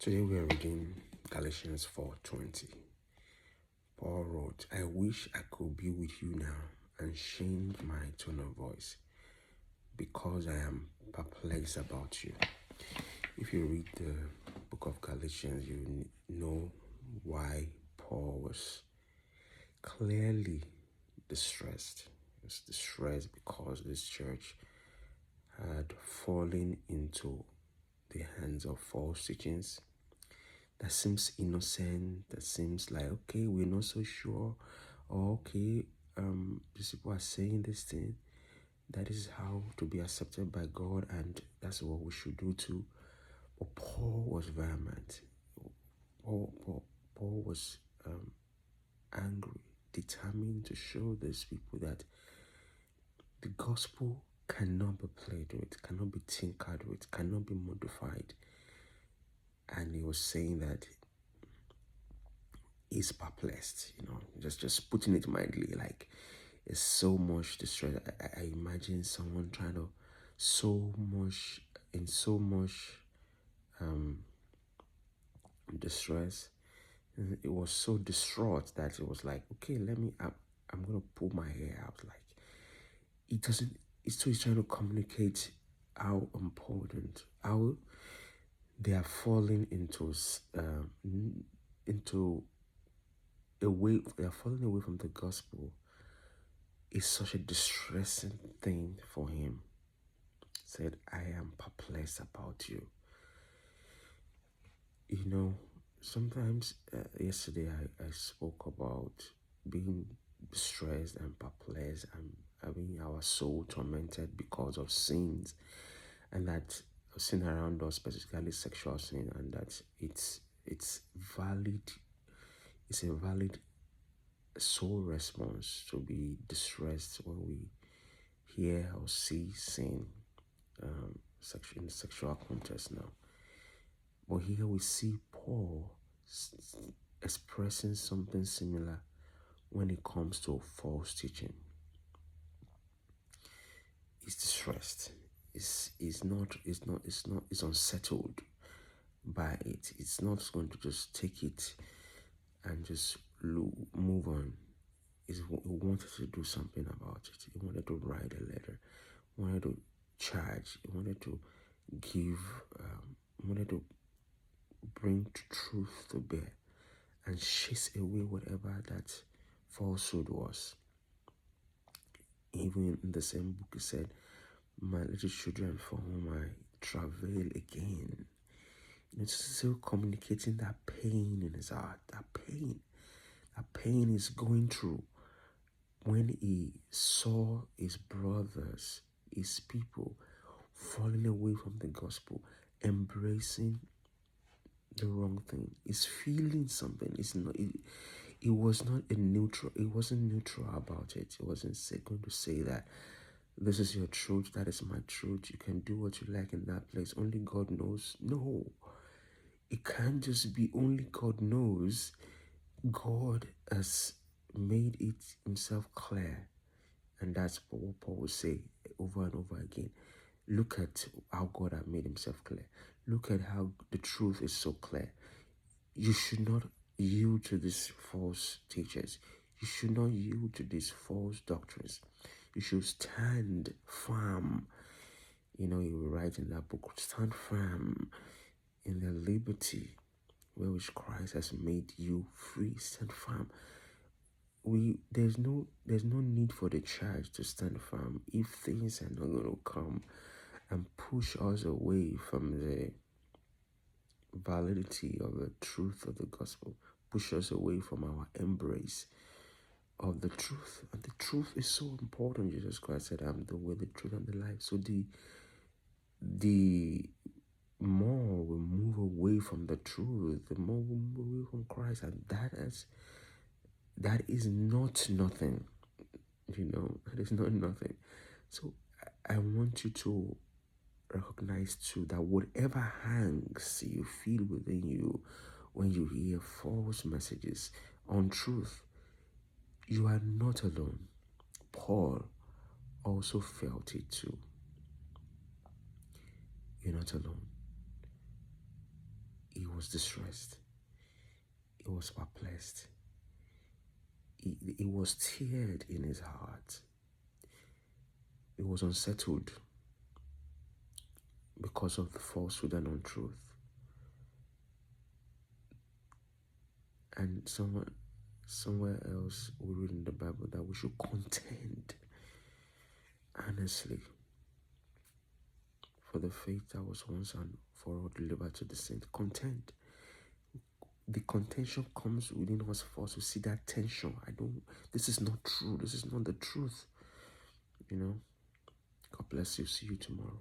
Today we are reading Galatians 4:20. Paul wrote, I wish I could be with you now and change my tone of voice because I am perplexed about you. If you read the book of Galatians, you know why Paul was clearly distressed. He was distressed because this church had fallen into the hands of false teachings that seems innocent, that seems like, okay, we're not so sure, or okay, these people are saying this thing, that is how to be accepted by God, and that's what we should do too. But Paul was vehement. Paul was angry, determined to show these people that the gospel cannot be played with, cannot be tinkered with, cannot be modified. And he was saying that he's perplexed, just putting it mildly, like it's so much distress. I imagine someone trying to so much distress. It was so distraught that it was like, okay, I'm gonna pull my hair out. Like it doesn't. He's trying to communicate how important, how they are falling into they are falling away from the gospel. Is such a distressing thing for him. Said, I am perplexed about you. Sometimes yesterday I spoke about being stressed and perplexed and having our soul tormented because of sins, and that sin around us, specifically sexual sin, and that it's valid. It's a valid soul response to be distressed when we hear or see sin in the sexual context now. But here we see Paul expressing something similar when it comes to false teaching. He's distressed. It's unsettled by it. It's not going to just take it and just move on. He wanted to do something about it. He wanted to write a letter. He wanted to charge. He wanted to give. He wanted to bring truth to bear and chase away whatever that falsehood was. Even in the same book, he said, my little children for whom I travail again. It's still communicating that pain in his heart. That pain is going through when he saw his brothers, his people, falling away from the gospel, embracing the wrong thing. He's feeling something. It was not a neutral. It wasn't neutral about it. It wasn't going to say that this is your truth, that is my truth. You can do what you like in that place. Only God knows. No, it can't just be only God knows. God has made it himself clear, and that's what Paul will say over and over again. Look at how God has made himself clear. Look at how the truth is so clear. You should not yield to these false teachers. You should not yield to these false doctrines. You should stand firm. He will write in that book, stand firm in the liberty wherewith Christ has made you free. Stand firm. There's no need for the church to stand firm if things are not going to come and push us away from the validity of the truth of the gospel, push us away from our embrace of the truth. And the truth is so important. Jesus Christ said, I'm the way, the truth, and the life. So the more we move away from the truth, the more we move away from Christ, and that is not nothing. That is not nothing. So I want you to recognize too that whatever hangs you feel within you when you hear false messages, untruth, you are not alone. Paul also felt it too. You're not alone. He was distressed. He was perplexed. He was teared in his heart. He was unsettled because of the falsehood and untruth. And somewhere else we read in the Bible that we should contend earnestly for the faith that was once and for all delivered to the saints. Contend. The contention comes within us for us to see that tension. This is not true. This is not the truth. God bless you. See you tomorrow.